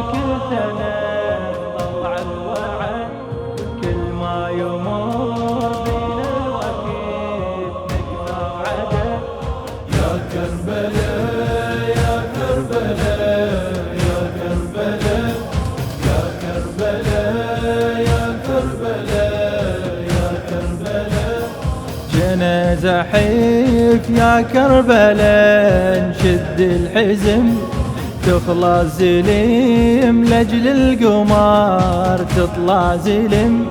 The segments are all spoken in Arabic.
وبكل سنة طلع الوعد، كل ما يمر بينا الوقت نكثر عدد. يا كربلاء يا كربلاء يا كربلاء يا كربلاء يا كربلاء يا كربلاء. جنا زحيف يا كربلاء نشد الحزم، تخلى الزلم لاجل القمر تطلع زلم.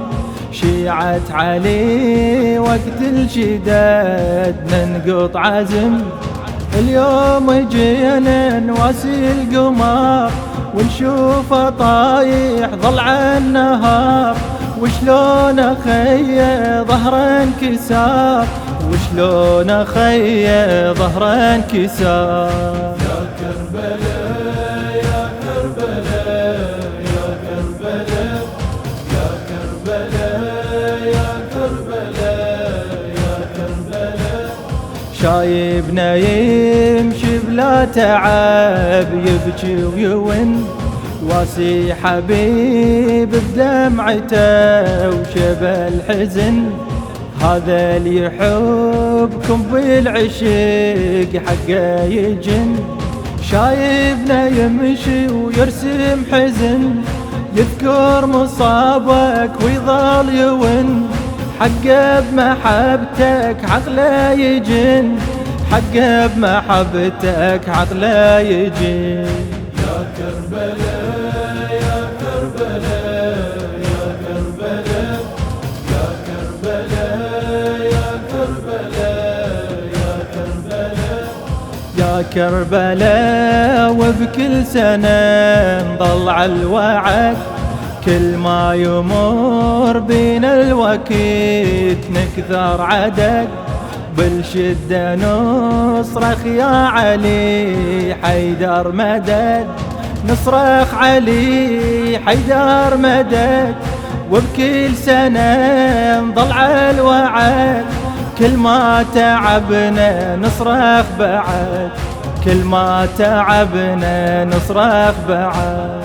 شيعة علي وقت الشداد ننقط عزم، اليوم جينا نواسي القمر ونشوفه طايح ضلع النهار. وشلون اخي ظهره انكسار، وشلون اخي ظهره انكسار. يا كربلاء يا كربلاء يا كربلاء يا كربلاء يا كربلاء يا كربلاء. شايبنا يمشي بلا تعب يبكي ويون، واسي حبيب بدمعته وشبه الحزن. هذا اللي يحبكم بالعشق حقه يجن، شايبنا يمشي ويرسم حزن، يذكر مصابك ويظل يون. حقه بمحبتك عقله يجن، حقه بمحبتك عقله يجن. يا كربلاء يا كربلاء يا كربلاء يا كربلاء يا كربلاء يا كربلاء. يا كربلاء وبكل سنة نضل على الوعد، كل ما يمر بينا الوقت نكثر عدد. بالشدة نصرخ يا علي حيدر مدد، نصرخ علي حيدر مدد. وبكل سنة نضل على الوعد، كل ما تعبنا نصرخ بعد، كل ما تعبنا نصرخ بعد.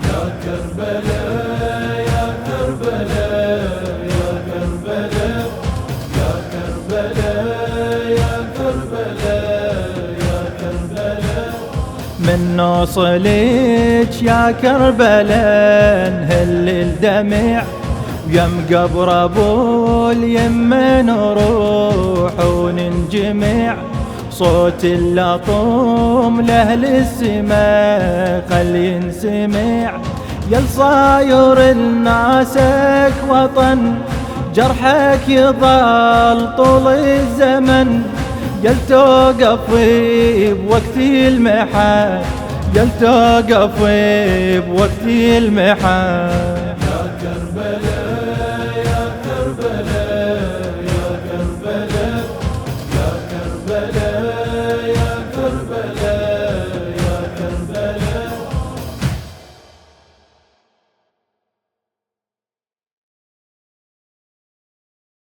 يا كربلاء يا كربلاء يا كربلاء يا كربلاء يا كربلاء يا كربلاء. من نوصلك يا كربلاء نهل الدمع، ويم قبر ابو اليمه نروح وننجمع. صوت اللطوم لاهل السماء خل ينسمع، يا صاير لناسك وطن جرحك يظل طول الزمن. يا توقف بوقت المحن، يا توقف بوقت المحن. يا كربلاء